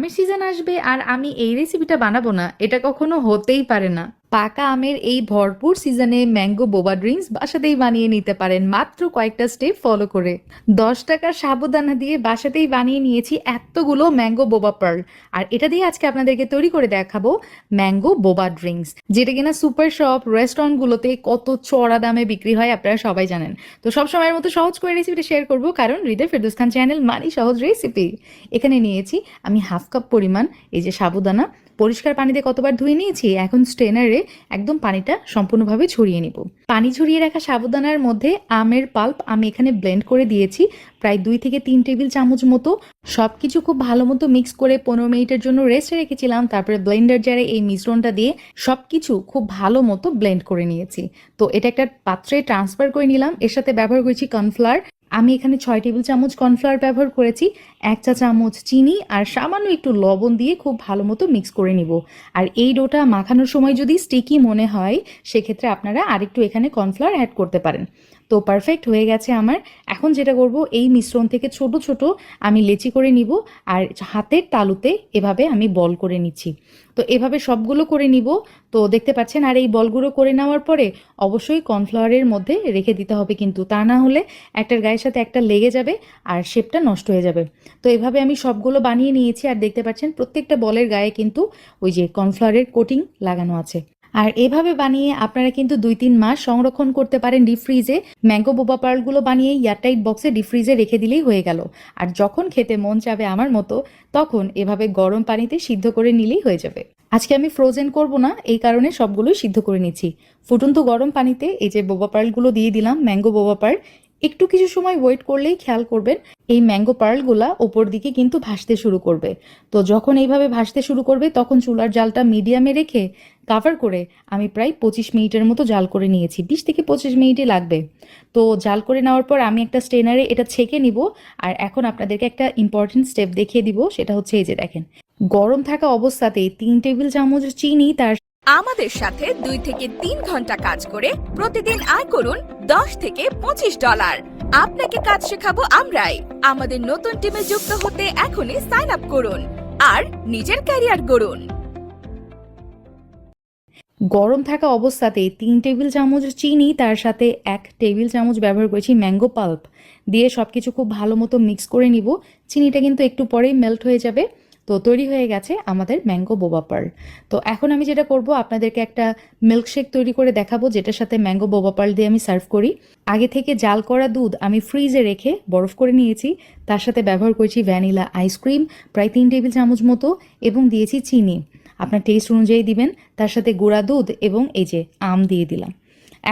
আমের সিজন আসবে আর আমি এই রেসিপিটা বানাবো না, এটা কখনো হতেই পারে না। পাকা আমের এই ভরপুর সিজনে ম্যাঙ্গো বোবা ড্রিঙ্কস বাসাতেই বানিয়ে নিতে পারেন মাত্র কয়েকটা স্টেপ ফলো করে। 10 টাকার সাবুদানা দিয়ে বাসাতেই বানিয়ে নিয়েছি এতগুলো ম্যাঙ্গো বোবা পার্ল। আর এটা দিয়ে আজকে আপনাদেরকে তৈরি করে দেখাবো ম্যাঙ্গো বোবা ড্রিঙ্কস, যেটা কিনা সুপার শপ রেস্টুরেন্টগুলোতে কত চড়া দামে বিক্রি হয় আপনারা সবাই জানেন। তো সব সময়ের মতো সহজ করে রেসিপিটা শেয়ার করবো, কারণ হৃদয় ফেরদৌস খান চ্যানেল মানে সহজ রেসিপি। এখানে নিয়েছি আমি হাফ কাপ পরিমাণ এই যে সাবুদানা, পরিষ্কার পানিতে কতবার ধুয়ে নিয়েছি, এখন স্ট্রেনারে একদম পানিটা সম্পূর্ণভাবে ঝরিয়ে নিব। পানি ঝরিয়ে রাখা সাবুদানার মধ্যে আমের পাল্প আমি এখানে ব্লেন্ড করে দিয়েছি প্রায় 2 থেকে 3 টেবিল চামচ মতো। সব কিছু খুব ভালো মতো মিক্স করে 15 মিনিটের জন্য রেস্টে রেখেছিলাম। তারপরে ব্লেন্ডার জারে এই মিশ্রণটা দিয়ে সব কিছু খুব ভালো মতো ব্লেন্ড করে নিয়েছি। তো এটা একটা পাত্রে ট্রান্সফার করে নিলাম। এর সাথে ব্যবহার করেছি কর্নফ্লাওয়ার। আমি এখানে 6 টেবিল চামচ কর্নফ্লাওয়ার ব্যবহার করেছি, 1 চা চামচ চিনি আর সামান্য একটু লবণ দিয়ে খুব ভালো মতো মিক্স করে নিব। আর এই ডোটা মাখানোর সময় যদি স্টিকি মনে হয় সেক্ষেত্রে আপনারা আরেকটু এখানে কর্নফ্লাওয়ার অ্যাড করতে পারেন। তো পারফেক্ট হয়ে গেছে আমার। এখন যেটা করব, এই মিশ্রণ থেকে ছোট ছোট আমি লেচি করে নিব আর হাতের তালুতে এভাবে আমি বল করে নিচ্ছি। তো এভাবে সবগুলো করে নিব। তো দেখতে পাচ্ছেন, আর এই বলগুলো করে নেওয়ার পরে অবশ্যই কর্নফ্লাওয়ারের মধ্যে রেখে দিতে হবে, কিন্তু তা না হলে একটার গায়ের সাথে একটা লেগে যাবে আর শেপটা নষ্ট হয়ে যাবে। তো এভাবে আমি সবগুলো বানিয়ে নিয়েছি আর দেখতে পাচ্ছেন প্রত্যেকটা বলের গায়ে কিন্তু ওই যে কর্নফ্লাওয়ারের কোটিং লাগানো আছে। আর এভাবে বানিয়ে আপনারা কিন্তু 2-3 মাস সংরক্ষণ করতে পারেন ডিপ ফ্রিজে। ম্যাঙ্গো বোবা পার্লগুলো বানিয়ে এয়ারটাইট বক্সে ডিপ ফ্রিজে রেখে দিলেই হয়ে গেল। আর যখন খেতে মন চাবে আমার মতো, তখন এভাবে গরম পানিতে সিদ্ধ করে নিলেই হয়ে যাবে। আজকে আমি ফ্রোজেন করব না, এই কারণে সবগুলোই সিদ্ধ করে নিচ্ছি। ফুটন্ত গরম পানিতে এই যে বোবা পার্লগুলো দিয়ে দিলাম, ম্যাঙ্গো বোবা পার্ল। একটু কিছু সময় ওয়েট করলেই খেয়াল করবেন এই ম্যাঙ্গো পার্লগুলা ওপর দিকে কিন্তু ভাসতে শুরু করবে। তো যখন এইভাবে ভাসতে শুরু করবে তখন চুলার জালটা মিডিয়ামে রেখে কাভার করে আমি প্রায় 25 মিনিটের মতো জাল করে নিয়েছি। 20 থেকে 25 মিনিটই লাগবে। তো জাল করে নেওয়ার পর আমি একটা স্ট্রেনারে এটা ছেঁকে নিব। আর এখন আপনাদেরকে একটা ইম্পর্টেন্ট স্টেপ দেখিয়ে দিব, সেটা হচ্ছে এই যে দেখেন, গরম থাকা অবস্থাতেই 3 টেবিল চামচ চিনি তার আমাদের সাথে 2 থেকে 3 ঘন্টা কাজ করে প্রতিদিন আয় করুন $10 থেকে $25। আপনাকে কাজ শেখাবো আমরাই। আমাদের নতুন টিমে যুক্ত হতে এখনই সাইন আপ করুন আর নিজের ক্যারিয়ার গড়ুন। গরম থাকা অবস্থাতেই 3 টেবিল চামচ চিনি তার সাথে 1 টেবিল চামচ ব্যবহার করেছি ম্যাঙ্গো পাল্প দিয়ে সবকিছু খুব ভালো মতো মিক্স করে নিব। চিনিটা কিন্তু একটু পরেই মেল্ট হয়ে যাবে। তো তৈরি হয়ে গেছে আমাদের ম্যাঙ্গো বোবা পার্ল। তো এখন আমি যেটা করব, আপনাদেরকে একটা মিল্কশেক তৈরি করে দেখাবো, যেটার সাথে ম্যাঙ্গো বোবা পার্ল দিয়ে আমি সার্ভ করি। আগে থেকে জাল করা দুধ আমি ফ্রিজে রেখে বরফ করে নিয়েছি। তার সাথে ব্যবহার করেছি ভ্যানিলা আইসক্রিম প্রায় 3 টেবিল চামচ মতো এবং দিয়েছি চিনি, আপনার টেস্ট অনুযায়ী দিবেন। তার সাথে গুঁড়া দুধ এবং এই যে আম দিয়ে দিলাম।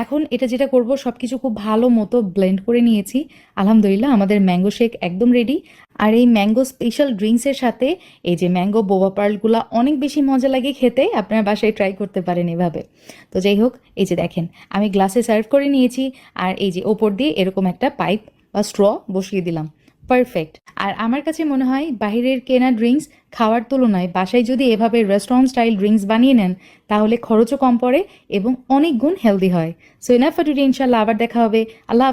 এখন এটা যেটা করব, সব কিছু খুব ভালো মতো ব্লেন্ড করে নিয়েছি। আলহামদুলিল্লাহ, আমাদের ম্যাঙ্গো শেক একদম রেডি। আর এই ম্যাঙ্গো স্পেশাল ড্রিঙ্কসের সাথে এই যে ম্যাঙ্গো বোবা পার্লগুলো অনেক বেশি মজা লাগে খেতে। আপনার বাসায় ট্রাই করতে পারেন এভাবে। তো যাই হোক, এই যে দেখেন আমি গ্লাসে সার্ভ করে নিয়েছি আর এই যে ওপর দিয়ে এরকম একটা পাইপ বা স্ট্র বসিয়ে দিলাম। পারফেক্ট। আর আমার কাছে মনে হয় বাইরের কেনা ড্রিঙ্কস খাওয়ার তুলনায় বাসায় যদি এভাবে রেস্টুরেন্ট স্টাইল ড্রিঙ্কস বানিয়ে নেন তাহলে খরচও কম পড়ে এবং অনেক গুণ হেলদি হয়। সো এনাফ ফর টুডে, ইনশাল্লাহ আবার দেখা হবে। আল্লাহ।